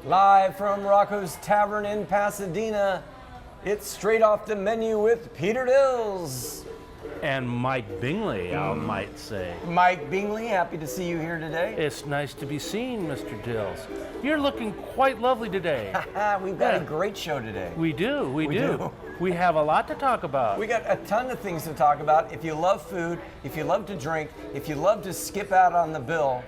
Live from Rocco's Tavern in Pasadena, it's Straight Off the Menu with Peter Dills. And Mike Bingley, I might say. Mike Bingley, happy to see you here today. It's nice to be seen, Mr. Dills. You're looking quite lovely today. We've got a great show today. We do. We have a lot to talk about. We got a ton of things to talk about. If you love food, if you love to drink, if you love to skip out on the bill.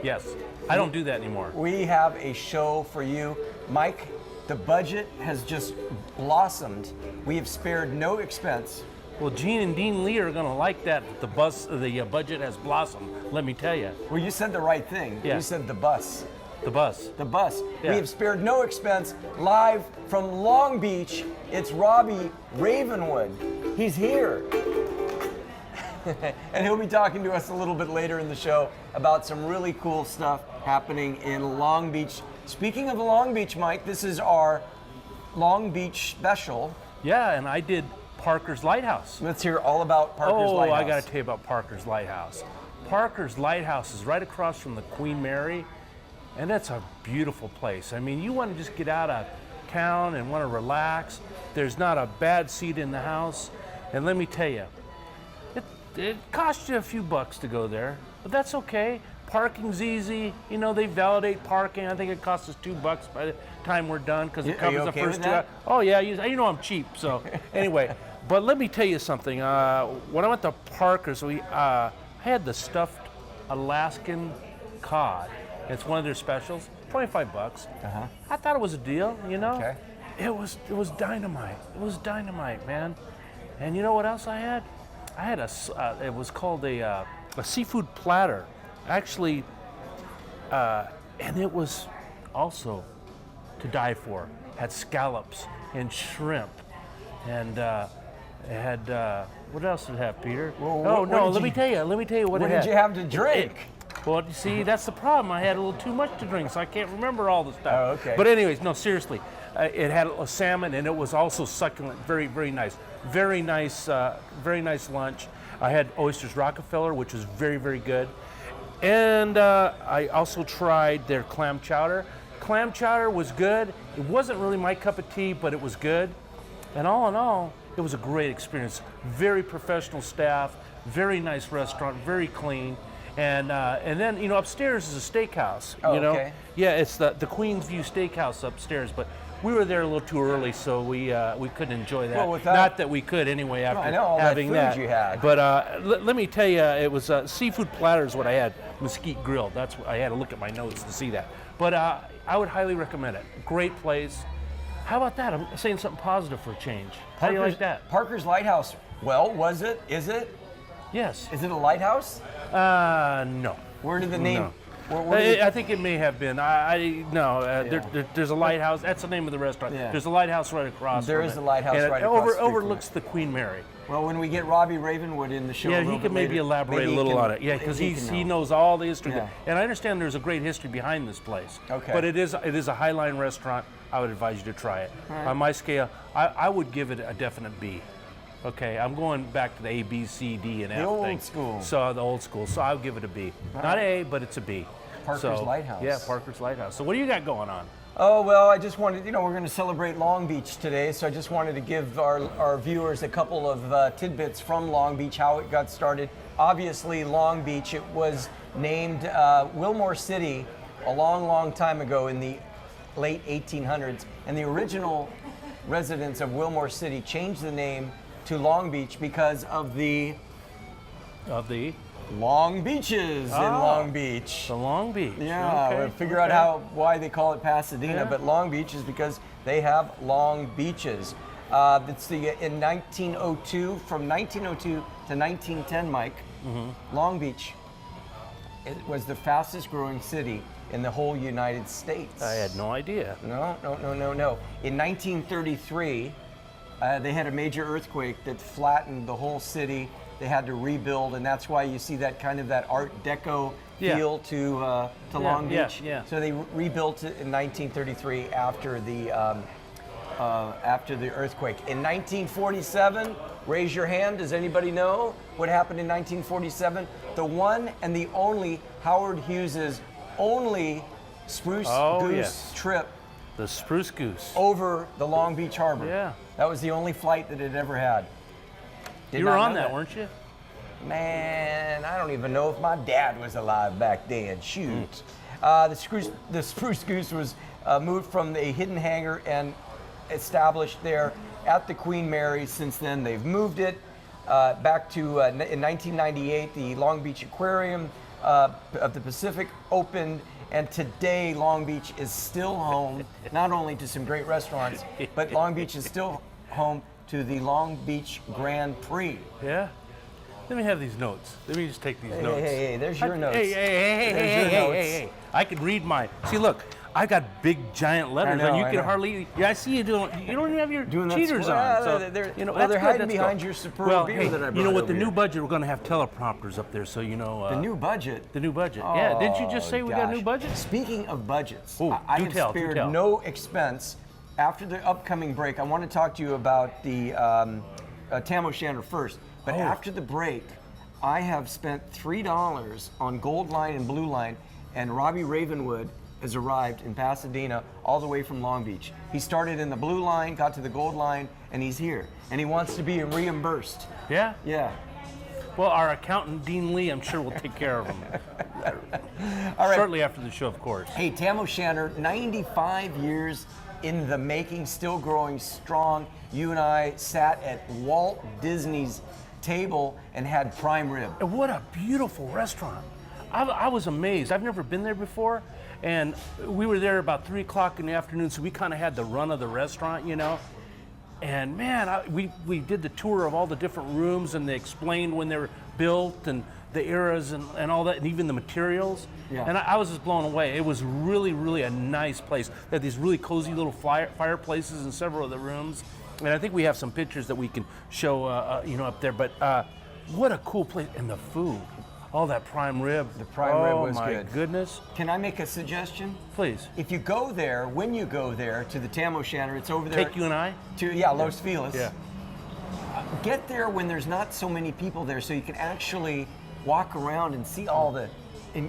Yes, I don't do that anymore. We have a show for you. Mike, the budget has just blossomed. We have spared no expense. Well, Gene and Dean Lee are going to like that. The budget has blossomed. Let me tell you. Well, you said the right thing. Yeah. You said the bus. The bus. The bus. Yeah. We have spared no expense. Live from Long Beach, it's Robby Ravenwood. He's here. And he'll be talking to us a little bit later in the show about some really cool stuff happening in Long Beach. Speaking of Long Beach, Mike, this is our Long Beach special. Yeah, and I did Parker's Lighthouse. Let's hear all about Parker's Lighthouse. I got to tell you about Parker's Lighthouse. Parker's Lighthouse is right across from the Queen Mary, and it's a beautiful place. I mean, you want to just get out of town and want to relax. There's not a bad seat in the house. And let me tell you, it costs you a few bucks to go there, but that's okay. Parking's easy. You know, they validate parking. I think it costs us $2 by the time we're done because it covers the first 2 hours. Oh, yeah, you know I'm cheap. So anyway, but let me tell you something. When I went to Parker's, I had the stuffed Alaskan cod. It's one of their specials, $25. Uh-huh. I thought it was a deal, you know? Okay. It was dynamite. It was dynamite, man. And you know what else I had? I had it was called a seafood platter. Actually, and it was also to die for. Had scallops and shrimp, and it had what else did it have, Peter? Well, let me tell you what it had. What did you have to drink? Well, you see, that's the problem. I had a little too much to drink, so I can't remember all the stuff. Oh, okay. But anyways, no, seriously, it had a salmon, and it was also succulent. Very, very nice. Very nice lunch. I had oysters Rockefeller, which was very, very good. And I also tried their clam chowder. Clam chowder was good. It wasn't really my cup of tea, but it was good. And all in all, it was a great experience. Very professional staff, very nice restaurant, very clean. And then, you know, upstairs is a steakhouse. Oh, you know? okay. Yeah, it's the Queen's View Steakhouse upstairs, but we were there a little too early, so we couldn't enjoy that. Well, not that we could anyway after I know all having that food you had. But let me tell you, it was seafood platter is what I had, mesquite grilled. That's what I had to look at my notes to see that. But I would highly recommend it. Great place. How about that? I'm saying something positive for a change. How do you like that? Parker's Lighthouse. Well, was it? Is it? Yes. Is it a lighthouse? No. Where did the name? No. Where I think it may have been. There's a lighthouse. That's the name of the restaurant. Yeah. There's a lighthouse right across. There from is it. a lighthouse And right it across the street overlooks the Queen Mary. Well, when we get Robby Ravenwood in the show, Yeah, a he little can bit maybe later, elaborate maybe a he little can- on it. Yeah, because he he can knows all the history. Yeah. And I understand there's a great history behind this place. Okay. But it is a Highline restaurant. I would advise you to try it. All right. On my scale, I would give it a definite B. Okay, I'm going back to the A, B, C, D, and F old thing. school. So the old school. So I'll give it a B. Not A, but it's a B. Parker's Lighthouse. Yeah, Parker's Lighthouse. So what do you got going on? Oh, well, I just wanted, we're going to celebrate Long Beach today, so I just wanted to give our viewers a couple of tidbits from Long Beach, how it got started. Obviously, Long Beach, it was named Wilmore City a long, long time ago in the late 1800s, and the original residents of Wilmore City changed the name to Long Beach because of the Long Beaches in Long Beach. The Long Beach. Yeah, okay. we'll figure out why they call it Pasadena, Yeah. but Long Beach is because they have long beaches. It's in 1902, from 1902 to 1910, Mike, Long Beach, it was the fastest growing city in the whole United States. I had no idea. No. In 1933, they had a major earthquake that flattened the whole city. They had to rebuild, and that's why you see that kind of that Art Deco feel to Long Beach. Yeah. So they rebuilt it in 1933 after the earthquake. In 1947, raise your hand. Does anybody know what happened in 1947? The one and the only Howard Hughes's only Spruce Oh, Goose yes. trip The Spruce Goose. over the Long Beach Harbor. Yeah. That was the only flight that it ever had. Did You were not on know that, weren't you? Man, I don't even know if my dad was alive back then. Shoot. The Spruce Goose was moved from the hidden hangar and established there at the Queen Mary. Since then, they've moved it back to in 1998. The Long Beach Aquarium of the Pacific opened, and today Long Beach is still home not only to some great restaurants, but Long Beach is still home to the Long Beach Grand Prix. Yeah. Let me have these notes. Let me just take these Hey, notes. hey, there's your notes. Hey, There's your notes. hey. I can read mine. See, look, I got big, giant letters, know, and you I can know. hardly. Yeah, I see you doing. You don't even have your Doing that cheaters square- on. So they're- you know, well, that's they're good, hiding let's behind go. your superb well, beer hey, that I you know, brought with the over new here. budget, we're going to have teleprompters up there, so you know. The new budget. The new budget. Yeah. Didn't you just say we got a new Gosh. budget? Speaking of budgets, Ooh, I do have tell, do spared tell. no expense. After the upcoming break, I want to talk to you about the Tam O'Shanter first. But after the break, I have spent $3 on Gold Line and Blue Line, and Robby Ravenwood has arrived in Pasadena all the way from Long Beach. He started in the Blue Line, got to the Gold Line, and he's here. And he wants to be reimbursed. Yeah. Yeah. Well, our accountant, Dean Lee, I'm sure will take care of him. All right. Shortly after the show, of course. Hey, Tam O'Shanter, 95 years in the making, still growing strong. You and I sat at Walt Disney's table and had prime rib. And what a beautiful restaurant. I was amazed. I've never been there before. And we were there about 3 o'clock in the afternoon, so we kind of had the run of the restaurant, you know. And man, we did the tour of all the different rooms, and they explained when they were built and the eras and all that, and even the materials. Yeah. And I was just blown away. It was really, really a nice place. They had these really cozy little fireplaces in several of the rooms. And I think we have some pictures that we can show, you know, up there. But what a cool place. And the food. All that prime rib. The prime rib was good. Oh, good. my goodness. Can I make a suggestion? Please. If you go there, when you go there to the Tam O'Shanter, it's over there. Take you and I? Los Feliz. Yeah. Get there when there's not so many people there, so you can actually walk around and see all the.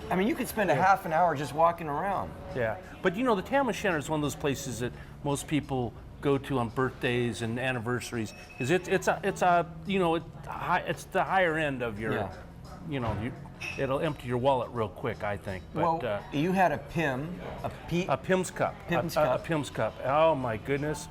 I mean, you could spend a half an hour just walking around. Yeah. But you know, the Tam O'Shanter is one of those places that most people go to on birthdays and anniversaries. Because it's a you know, it's the higher end of your. Yeah. You know, it'll empty your wallet real quick, I think. But, Well, you had a PIM, a Pim's Cup. Pim's a Cup. Pim's Cup. Oh my goodness!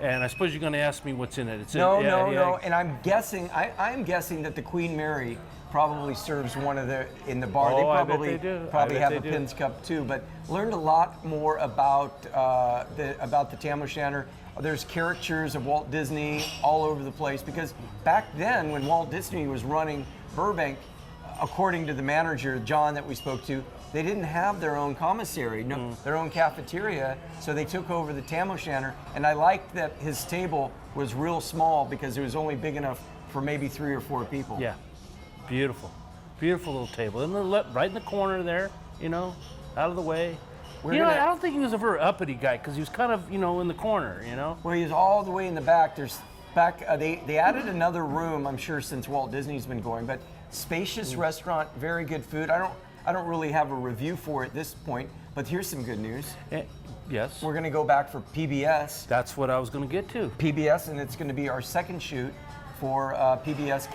And I suppose you're going to ask me what's in it. It's No. yeah. And I'm guessing, I'm guessing that the Queen Mary probably serves one of the in the bar. Oh, They I bet probably they do. probably I have bet a they do. Pim's Cup too. But learned a lot more about the Tam O'Shanter. There's caricatures of Walt Disney all over the place because back then, when Walt Disney was running Burbank, according to the manager, John, that we spoke to, they didn't have their own commissary, their own cafeteria, so they took over the Tam O'Shanter. And I liked that his table was real small because it was only big enough for maybe 3 or 4 people. Yeah, beautiful, beautiful little table. And right in the corner there, you know, out of the way. We're You know, gonna- I don't think he was a very uppity guy because he was kind of, you know, in the corner, you know. Well, he's all the way in the back. They added another room, I'm sure, since Walt Disney's been going, but spacious restaurant, very good food. I don't really have a review for it at this point, but here's some good news. Yes, We're going to go back for PBS. that's what I was going to get to. PBS, and it's going to be our second shoot for PBS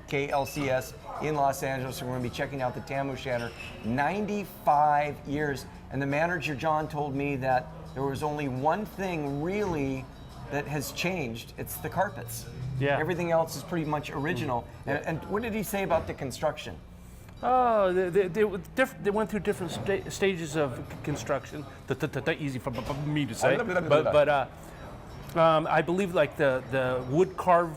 KLCS in Los Angeles. We're going to be checking out the Tam O'Shanter. 95 years, and the manager John told me that there was only one thing really that has changed. It's the carpets. Yeah. Everything else is pretty much original. And what did he say about the construction? Oh, they went through different stages of construction. Easy for me to say. But I believe like the wood carved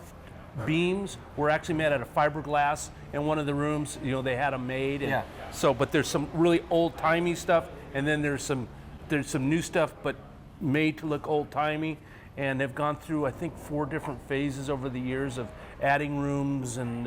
beams were actually made out of fiberglass in one of the rooms. You know, they had them made. And Yeah. So, but there's some really old timey stuff, and then there's some new stuff, but made to look old timey. And they've gone through, I think, 4 different phases over the years of adding rooms and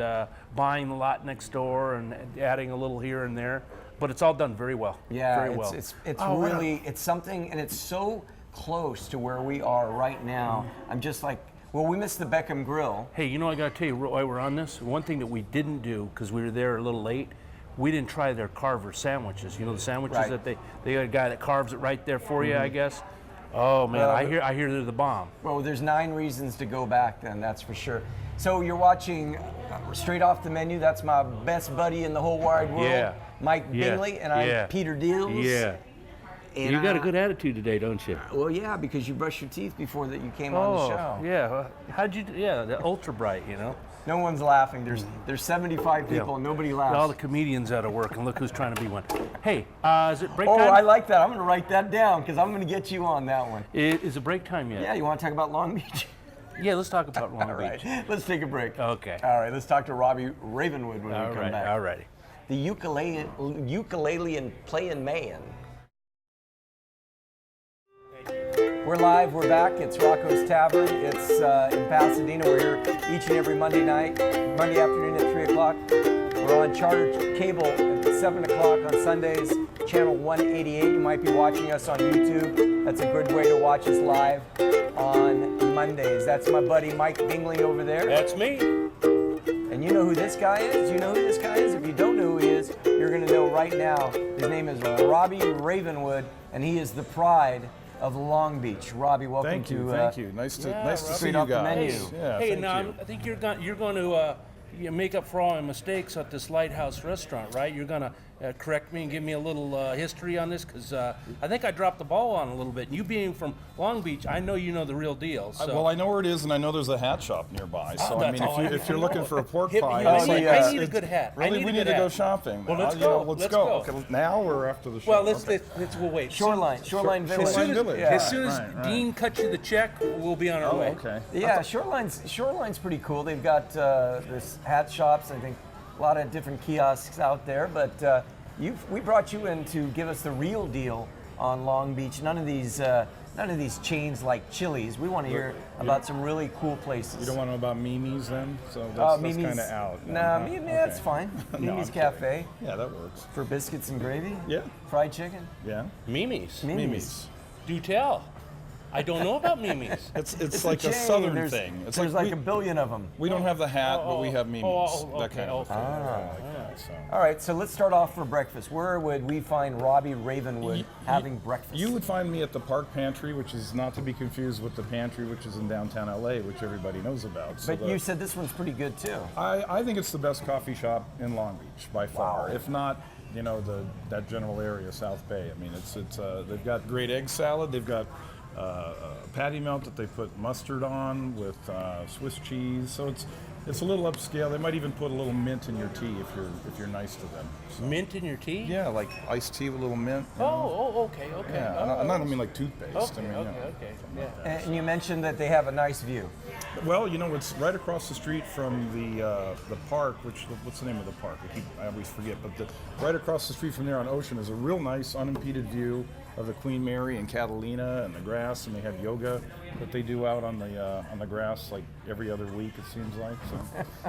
buying the lot next door and adding a little here and there. But it's all done very well. Yeah, very well. it's Oh, wow. really, it's something, and it's so close to where we are right now. I'm just like, well, we missed the Beckham Grill. Hey, you know, I got to tell you while we're on this, one thing that we didn't do, because we were there a little late, we didn't try their carver sandwiches. You know the sandwiches Right. that they got a guy that carves it right there for you, I guess. Oh man, I hear they're the bomb. Well, there's 9 reasons to go back then, that's for sure. So you're watching Straight Off the Menu. That's my best buddy in the whole wide world, Yeah. Mike Yeah. Bingley, and I'm Yeah. Peter Dills. Yeah. And You got a good attitude today, don't you? Well, yeah, because you brushed your teeth before that you came on the show. yeah. How'd you do? Yeah, the ultra bright, you know. No one's laughing. There's 75 people, Yeah. and nobody laughs. All the comedians out of work, and look who's trying to be one. Hey, is it break Oh, time? I like that. I'm going to write that down because I'm going to get you on that one. Is it break time yet? Yeah, you want to talk about Long Beach? Yeah, let's talk about Long All right, Beach. let's take a break. Okay. All right, let's talk to Robby Ravenwood when we All come right, back. all right. The ukulele and playing man. We're live, we're back. It's Rocco's Tavern. It's in Pasadena. We're here each and every Monday night, Monday afternoon at 3 o'clock. We're on Charter Cable at 7 o'clock on Sundays, channel 188. You might be watching us on YouTube. That's a good way to watch us live on Mondays. That's my buddy Mike Bingley over there. That's me. And you know who this guy is? You know who this guy is? If you don't know who he is, you're going to know right now. His name is Robby Ravenwood, and he is the pride of Long Beach. Robby, welcome Thank you, to thank you. Nice to yeah, see Straight you Off the guys. Menu. Yeah, Hey, thank now you. I think you're going to make up for all my mistakes at this Lighthouse restaurant, right? You're going to correct me and give me a little history on this, because I think I dropped the ball on a little bit. And you being from Long Beach, I know you know the real deal. So. Well, I know where it is, and I know there's a hat shop nearby. So I that's mean, all if you're looking for a pork Hit me. pie, I it's need- like I need a good hat. I Really, need we a need good to go hat. shopping. Well, now. let's You know, go. let's Let's go. go. Okay, now or after the show? Well, let's Okay. we'll wait. Shoreline Village. Shoreline Village. Yeah. As soon as Right. Dean cuts you the check, we'll be on our Oh, way. okay. Yeah, Shoreline's pretty cool. They've got this hat shops. I think a lot of different kiosks out there. But we brought you in to give us the real deal on Long Beach. None of these chains like Chili's. We want to hear about some really cool places. You don't want to know about Mimi's then? So that's Mimi's kind of out. Nah, huh? Mimi, that's Okay. fine. No, Mimi's I'm Cafe kidding. Yeah, that works. for biscuits and gravy. Yeah. Fried chicken. Yeah. Mimi's. Mimi's. Do tell. I don't know about Mimi's. It's like a chain. southern There's- thing. It's There's like we, a billion of them. we don't have the hat, but we have Mimi's. That okay, kind of okay. thing. Like that, so. All right, so let's start off for breakfast. Where would we find Robby Ravenwood having breakfast? You would find me at the Park Pantry, which is not to be confused with the Pantry, which is in downtown LA, which everybody knows about. So But you said this one's pretty good too. I think it's the best coffee shop in Long Beach by far, if not, you know, that general area, South Bay. I mean, it's they've got great egg salad. They've got patty melt that they put mustard on with Swiss cheese. So it's a little upscale. They might even put a little mint in your tea if you're nice to them. Mint in your tea? Yeah, like iced tea with a little mint. You know? Okay. Yeah, Oh, and I don't mean like toothpaste. Okay, I mean, okay. Yeah. And you mentioned that they have a nice view. Well, you know, it's right across the street from the park. What's the name of the park? I always forget. But right across the street from there on Ocean is a real nice, unimpeded view of the Queen Mary and Catalina and the grass, and they have yoga that they do out on the grass like every other week. It seems like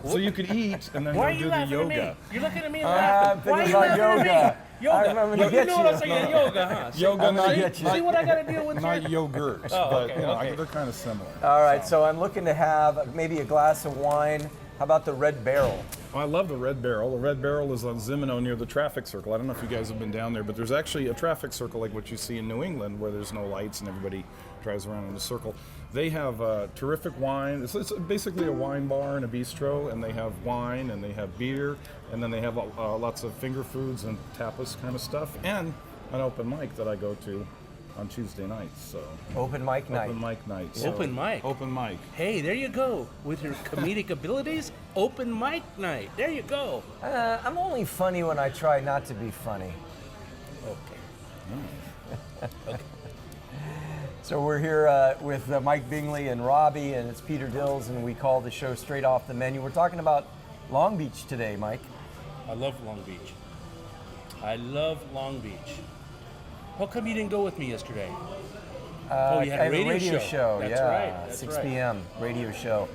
so you could eat and then Why are go you do the laughing at me? yoga. You're looking at me and I'm laughing. Why are thinking you about laughing at yoga. me? Yoga. I'm gonna You get know what I'm saying? Yoga, huh? Yoga, I'm gonna not, get you. See what I got to deal with not here? yogurt, Oh, but okay, you know, okay. they're kind of similar. All right, so I'm looking to have maybe a glass of wine. How about the Red Barrel? I love the Red Barrel. The Red Barrel is on Zimino near the traffic circle. I don't know if you guys have been down there, but there's actually a traffic circle like what you see in New England where there's no lights and everybody drives around in a circle. They have terrific wine. It's basically a wine bar and a bistro, and they have wine and they have beer, and then they have lots of finger foods and tapas kind of stuff, and an open mic that I go to on Tuesday nights. So Open mic night. open mic night. So Open mic. Open mic. Hey, there you go. With your comedic abilities, open mic night. There you go. I'm only funny when I try not to be funny. Okay. So we're here with Mike Bingley and Robby, and it's Peter Dills, and we call the show Straight Off the Menu. We're talking about Long Beach today, Mike. I love Long Beach. I love Long Beach. How come you didn't go with me yesterday? Oh, you had I a have radio show. That's yeah, right. That's 6 right. p.m. radio show,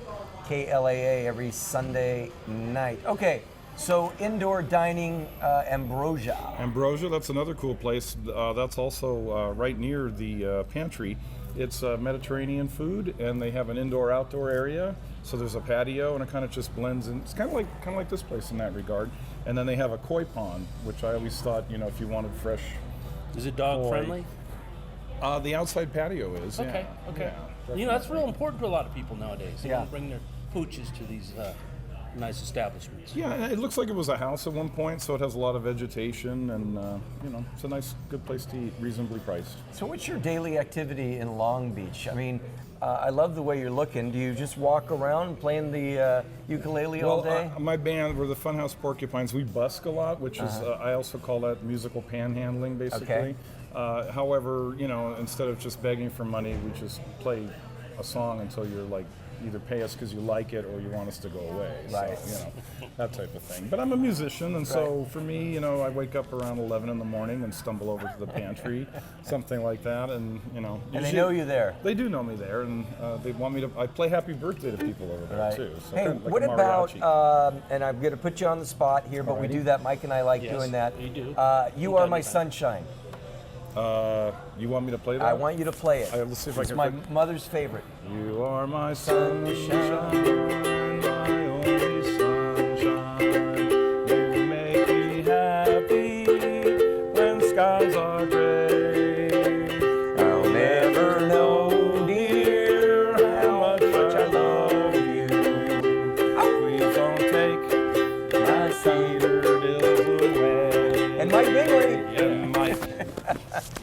KLAA every Sunday night. Okay, so indoor dining, Ambrosia. Ambrosia, that's another cool place. That's also right near the pantry. It's Mediterranean food, and they have an indoor-outdoor area. So there's a patio, and it kind of just blends in. It's kind of like this place in that regard. And then they have a koi pond, which I always thought, if you wanted fresh. Is it dog koi. friendly? The outside patio is. Okay. Yeah, Okay. yeah, That's real important to a lot of people nowadays. They Yeah. don't bring their pooches to these nice establishments. Yeah, and it looks like it was a house at one point, so it has a lot of vegetation, and it's a nice, good place to eat, reasonably priced. So what's your daily activity in Long Beach? I mean, I love the way you're looking. Do you just walk around playing the ukulele all day? My band, we're the Funhouse Porcupines. We busk a lot, which is I also call that musical panhandling, basically. Okay. However, instead of just begging for money, we just play a song until you're like, either pay us because you like it or you want us to go away. Right. So, that type of thing. But I'm a musician, and so for me, I wake up around 11 in the morning and stumble over to the pantry, something like that, and And they usually- know you there. They do know me there, and they want me to. I play Happy Birthday to people over there Right. too. So Hey, kind of like what a about, mariachi. and I'm going to put you on the spot here, but we Alrighty. do that. Mike and I like Yes, doing that. we do. You From Are time My to time. Sunshine. You want me to play that? I want you to play it. Let's see if I It's can. my mother's favorite. You are my sunshine, my only sunshine. You make me happy when skies are gray. I'll never know, dear, how much I love you. Please don't take My Peter Dills away. And Mike Bingley. Yeah, Mike.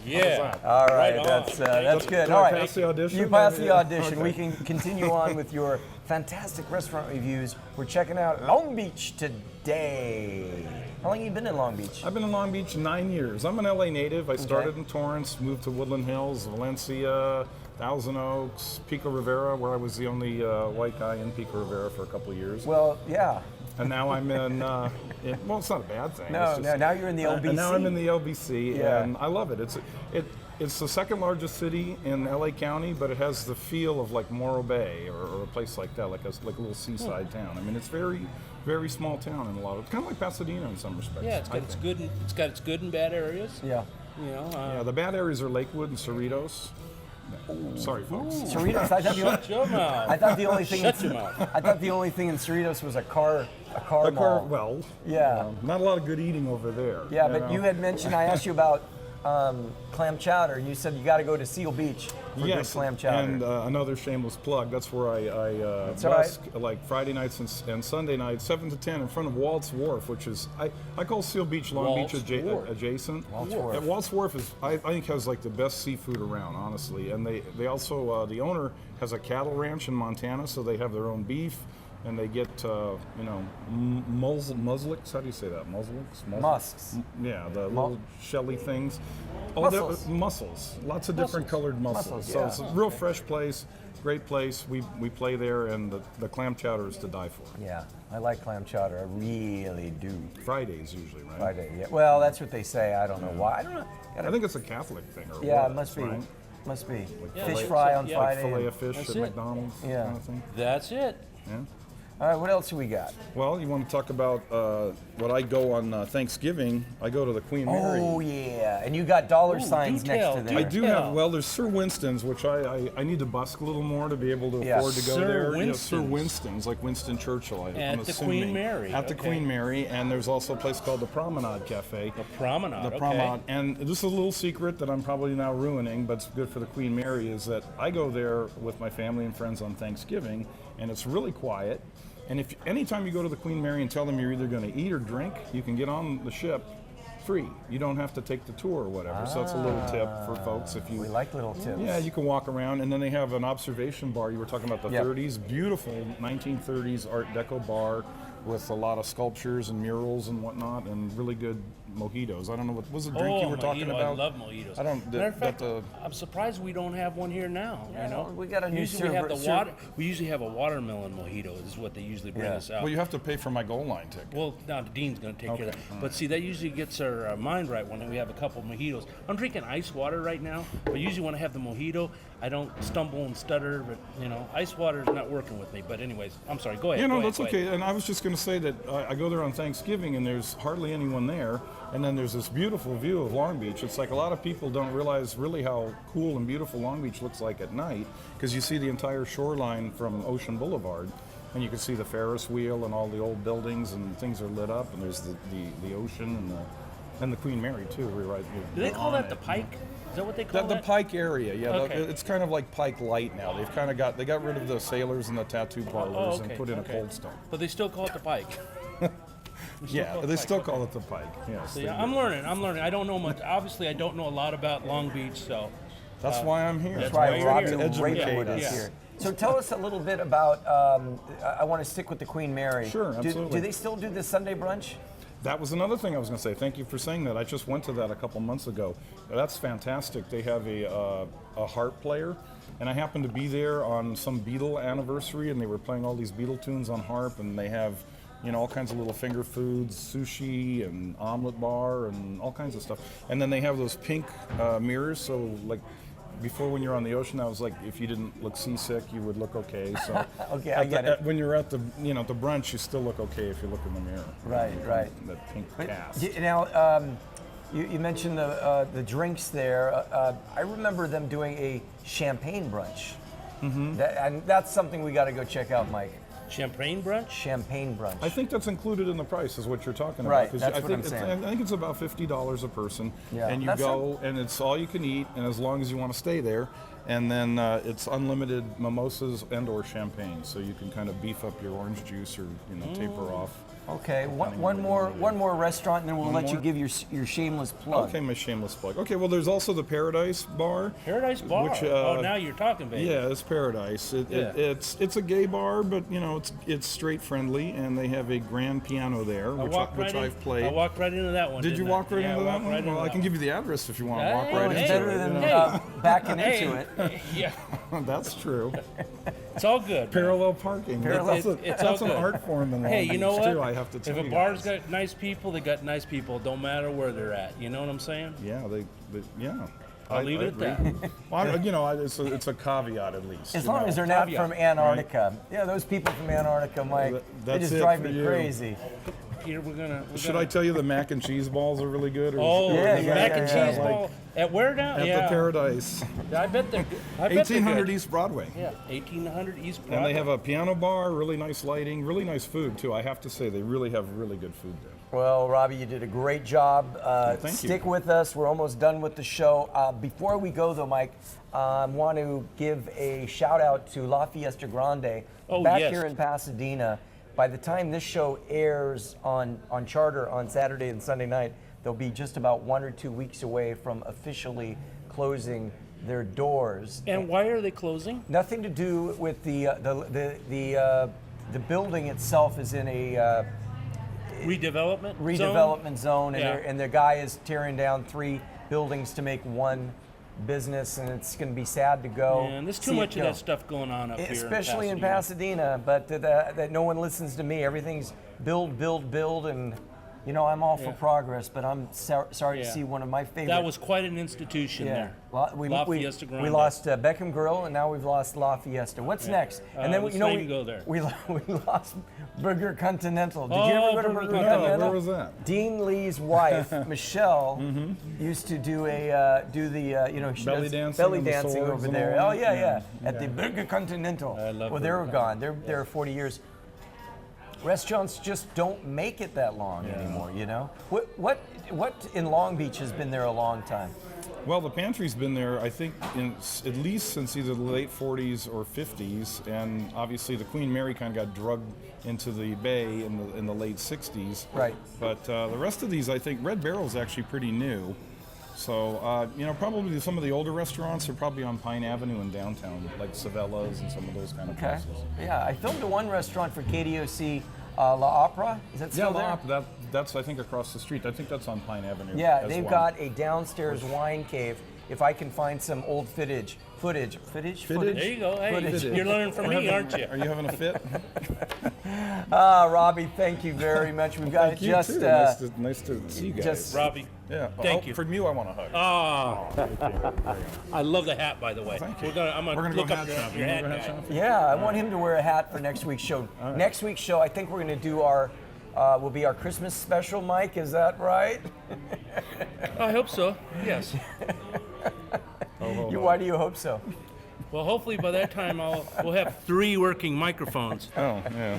Yeah. All right, Right on. that's good. Do All I right, pass the audition? you pass the Yeah. audition. Okay. We can continue on with your fantastic restaurant reviews. We're checking out Long Beach today. How long have you been in Long Beach? I've been in Long Beach 9 years. I'm an LA native. I started in Torrance, moved to Woodland Hills, Valencia, Thousand Oaks, Pico Rivera, where I was the only white guy in Pico Rivera for a couple of years. Well, yeah. And now I'm in, well, it's not a bad thing. No, It's just- now you're in the LBC. And now I'm in the LBC, Yeah. and I love it. It's the second largest city in LA County, but it has the feel of like Morro Bay or a place like that, like a little seaside town. I mean, it's very, very small town in a lot of, kind of like Pasadena in some respects. Yeah, it's got I its think. good. It's got its good and bad areas. Yeah. Yeah, the bad areas are Lakewood and Cerritos. Sorry, folks. Cerritos. Shut your mouth. I thought the only thing. Shut your mouth. I thought the only thing in Cerritos was a car The mall. well, Yeah. not a lot of good eating over there. Yeah, but you had mentioned, I asked you about clam chowder, and you said you got to go to Seal Beach for good Yes, clam chowder. and another shameless plug. That's where I all busk like Friday nights and Sunday nights, 7 to 10, in front of Walt's Wharf, which is I call Seal Beach Long Walt's Beach Wharf. adjacent. Walt's Wharf. And Walt's Wharf is I think has like the best seafood around, honestly. And they also the owner has a cattle ranch in Montana, so they have their own beef. And they get, muslix. How do you say that? Muslix? Musks. Yeah, the little shelly things. Mussels. Mussels. Lots of different colored mussels. Mussels, So yeah. it's a real fresh place, great place. We play there, and the clam chowder is to die for. Yeah, I like clam chowder. I really do. Fridays usually, right? Friday. Yeah. Well, that's what they say. I don't know why. I don't know. I think it's a Catholic thing. Or Yeah, was, it must be. Right? Must be. Yeah, Fish like- fry on yeah, Friday. Fillet and- of fish That's at it. McDonald's. Yeah. Kind of thing. That's it. Yeah. All right, what else do we got? Well, you want to talk about what I go on Thanksgiving? I go to the Queen Mary. Oh yeah, and you got dollar Ooh, signs do next tell, to do there. I do Yeah. have, well, there's Sir Winston's, which I need to busk a little more to be able to Yeah. afford to go Sir there. Yeah, Sir Winston's. Winston's, like Winston Churchill. I'm At the assuming. Queen Mary, At the okay. Queen Mary, and there's also a place called the Promenade Cafe. The promenade. The okay. Promenade. And this is a little secret that I'm probably now ruining, but it's good for the Queen Mary, is that I go there with my family and friends on Thanksgiving, and it's really quiet. And if anytime you go to the Queen Mary and tell them you're either going to eat or drink, you can get on the ship free. You don't have to take the tour or whatever. So it's a little tip for folks if you. We like little tips. Yeah, you can walk around, and then they have an observation bar. You were talking about the Yep. 30s, beautiful 1930s Art Deco bar with a lot of sculptures and murals and whatnot, and really good mojitos. I don't know what was the drink you were talking mojito. about. I love mojitos. I don't. Matter of fact, that, I'm surprised we don't have one here now. Yeah, you know, we got a new usually we have server- the water. We usually have a watermelon mojito. Is what they usually bring Yeah. us out. well, you have to pay for my goal line ticket. Well, now the dean's going to take care of Okay, that. But see, that usually gets our mind right when we have a couple mojitos. I'm drinking ice water right now, but usually when I have the mojito, I don't stumble and stutter, but ice water is not working with me. But anyways, I'm sorry. Go ahead. That's okay. And I was just going to say that I go there on Thanksgiving, and there's hardly anyone there. And then there's this beautiful view of Long Beach. It's like a lot of people don't realize really how cool and beautiful Long Beach looks like at night, because you see the entire shoreline from Ocean Boulevard, and you can see the Ferris wheel and all the old buildings, and things are lit up, and there's the ocean and the Queen Mary too. We're right. Do they call that the Pike? Is that what they call The that? Pike area, yeah. Okay. It's kind of like Pike Light now. They've kind of got rid of the sailors and the tattoo parlors and put in a Cold Stone. But they still call it the Pike. Yeah, they still call it the Pike. Yes. So, I'm learning. I don't know much. Obviously, I don't know a lot about Long Beach, so. That's why I'm here. That's Right, why you're Robby here. Ravenwood Yeah, is yeah. here. So tell us a little bit about, I want to stick with the Queen Mary. Sure, absolutely. Do they still do this Sunday brunch? That was another thing I was going to say. Thank you for saying that. I just went to that a couple months ago. That's fantastic. They have a harp player, and I happened to be there on some Beatle anniversary, and they were playing all these Beatle tunes on harp, and they have all kinds of little finger foods, sushi and omelet bar and all kinds of stuff. And then they have those pink mirrors, so like before when you're on the ocean, I was like, if you didn't look seasick, you would look okay. So Okay, I get it. when you're at the the brunch, you still look okay if you look in the mirror. Right. That pink But cast. now, you mentioned the drinks there. I remember them doing a champagne brunch. Mm-hmm. And that's something we got to go check out, Mike. Champagne brunch? Champagne brunch. I think that's included in the price, is what you're talking about. Right, 'cause that's I what think I'm saying. I think it's about $50 a person, Yeah. and you That's go, and it's all you can eat, and as long as you want to stay there, and then it's unlimited mimosas and/or champagne, so you can kind of beef up your orange juice or taper off. Okay, one more restaurant, and then we'll One let more? you give your shameless plug. Okay, my shameless plug. Okay, well, there's also the Paradise Bar. Paradise Bar. Which, Now you're talking, baby. Yeah, it's Paradise. Yeah. It's a gay bar, but it's straight friendly, and they have a grand piano there, which I've played. I walked right into that one. Did you didn't I? walk right Yeah, into I that walked one? right into Well, I that can give you the address if you want to walk Hey, right It's into better it. than backing Hey, into it. yeah, That's true. it's all good. Parallel parking. That's It's all an good. art form in Long Hey, you know Beach, what? too, I have to tell if you a bar's guys. got nice people, they got nice people. Don't matter where they're at. You know what I'm saying? Yeah, yeah. I'll leave it at agree. that. Well, it's a caveat at least. As long as they're not Caveat, from Antarctica. Yeah, those people from Antarctica, Mike, Well, they that's just it drive for me you. crazy. Here we're Should I tell you the mac and cheese balls are really good? Or Oh, Yeah, the yeah, mac yeah, and yeah, cheese like- ball at where now? at Yeah, the Paradise, I bet they're. I bet they're 1800 good. East Broadway. Yeah, 1800 East Broadway. And they have a piano bar, really nice lighting, really nice food too. I have to say, they really have really good food there. Well, Robby, you did a great job. Thank you. Stick with us. We're almost done with the show. Before we go, though, Mike, I want to give a shout out to La Fiesta Grande Oh, back yes. here in Pasadena. By the time this show airs on Charter on Saturday and Sunday night, they'll be just about 1 or 2 weeks away from officially closing their doors. And why are they closing? Nothing to do with the building itself is in a redevelopment zone, and, Yeah. and the guy is tearing down 3 buildings to make one business, and it's going to be sad to go. Yeah, and there's too see it much of go. that stuff going on up here. Especially in Pasadena, but that no one listens to me. Everything's build, and I'm all for progress, but I'm sorry to Yeah. see one of my favorite. That was quite an institution there. La Fiesta Grande. We lost Beckham Grill, and now we've lost La Fiesta. What's next? And then let's we not even go there. we lost Burger Continental. Did you Oh, ever go to Burger Burger Continental. Continental? Where was that? Dean Lee's wife, Michelle, used to do she Belly does dancing belly and the dancing swords over and there. all Oh that? yeah, Yeah. at the Burger Continental. I love well, they're Burger gone. They're there 40 years. Restaurants just don't make it that long anymore. What in Long Beach has been there a long time? Well, the pantry's been there, I think, at least since either the late 40s or 50s, and obviously the Queen Mary kind of got drugged into the bay in the late 60s. Right. But the rest of these, I think, Red Barrel's actually pretty new. So, probably some of the older restaurants are probably on Pine Avenue in downtown, like Savella's and some of those kind of Okay. places. Yeah, I filmed at one restaurant for KDOC, La Opera. Is that still there? That's I think across the street. I think that's on Pine Avenue. Yeah, as they've well. got a downstairs wine cave. If I can find some old footage, Footage. There you go. Hey, Footage. you're learning from me, aren't you? Are you having a fit? Robbie, thank you very much. We've got Thank you just too. Nice to see you guys. just- Robbie, yeah. thank you. From you, I want a hug. I love the hat, by the way. Thank you. I'm We're gonna gonna look go up hat shopping. your You hat wanna go hat guy. shopping? yeah, I want him to wear a hat for next week's show. Next week's show, I think we're going to do our will be our Christmas special, Mike. Is that right? I hope so. Yes. Why do you hope so? Well, hopefully by that time we'll have 3 working microphones. Oh, yeah.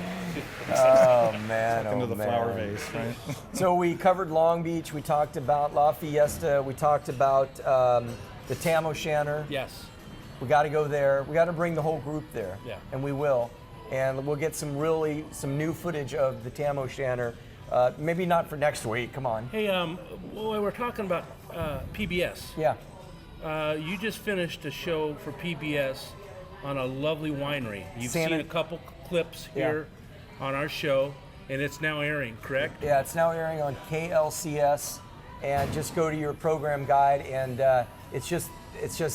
Oh man, Into oh the man. flower vase, right? So we covered Long Beach. We talked about La Fiesta. We talked about the Tam O'Shanter. Yes. We got to go there. We got to bring the whole group there. Yeah. And we will. And we'll get some new footage of the Tam O'Shanter. Maybe not for next week. Come on. Hey, we're talking about PBS. Yeah. You just finished a show for PBS on a lovely winery. You've seen a couple clips here on our show, and it's now airing, correct? Yeah, it's now airing on KLCS, and just go to your program guide, and it's just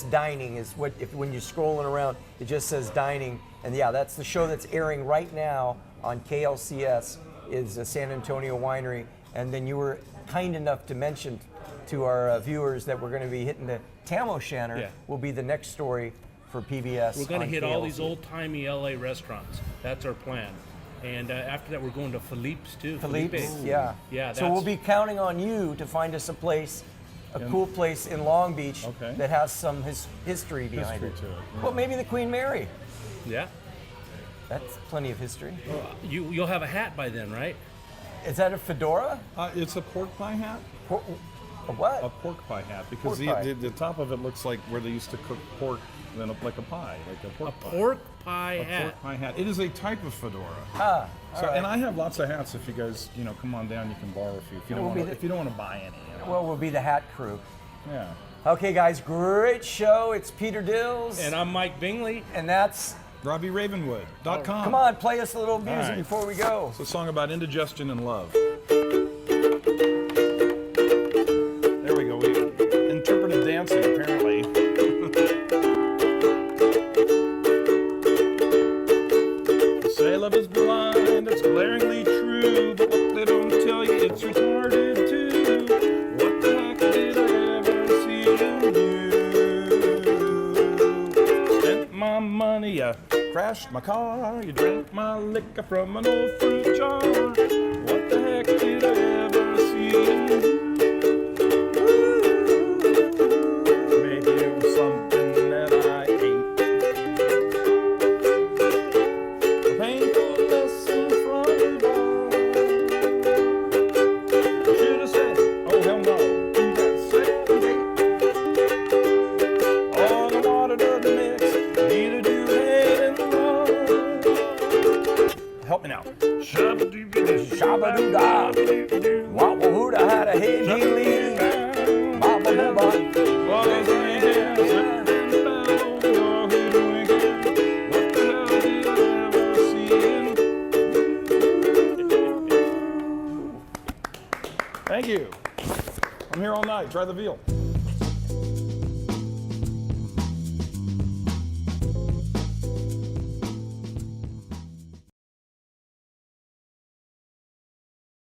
dining is what when you're scrolling around, it just says dining, and yeah, that's the show that's airing right now on KLCS is the San Antonio Winery, and then you were kind enough to mention to our viewers that we're going to be hitting the Tam O'Shanter will be the next story for PBS. We're going to hit KLC. all these old-timey LA restaurants. That's our plan. And after that, we're going to Philippe's too. Philippe's, yeah. Yeah. So we'll be counting on you to find us a place, a cool place in Long Beach that has some history behind it. to it, yeah. Well, maybe the Queen Mary. Yeah. That's plenty of history. You'll have a hat by then, right? Is that a fedora? It's a pork pie hat. A what? A pork pie hat, because Pork pie. the top of it looks like where they used to cook pork, then like a pie, like a pork pie. Pork pie A hat. pork pie hat. It is a type of fedora. Ah, So, all right. and I have lots of hats. If you guys, come on down, you can borrow a few. If you don't want to buy any. Well, we'll be the hat crew. Yeah. Okay, guys, great show. It's Peter Dills. And I'm Mike Bingley. And that's... RobbyRavenwood.com. Come on, play us a little music right. before we go. It's a song about indigestion and love. There we go. We interpreted dancing, apparently. They say love is blind, it's glaringly true, but what they don't tell you, it's retarded too. What the heck did I ever see in you? Spent my money, I crashed my car, you drank my liquor from an old fruit jar. What the heck did I ever see in you? Maybe it was something that I ate. A painful lesson from above. I should have said, oh hell no, do that second date. All the water doesn't mix, neither do hate and love. Help me now. Shabba-doo-dah. Wah-wah-hoo-da, had a hey-dee-lee. Ba-ba-ba-ba. Thank you. I'm here all night. Try the veal.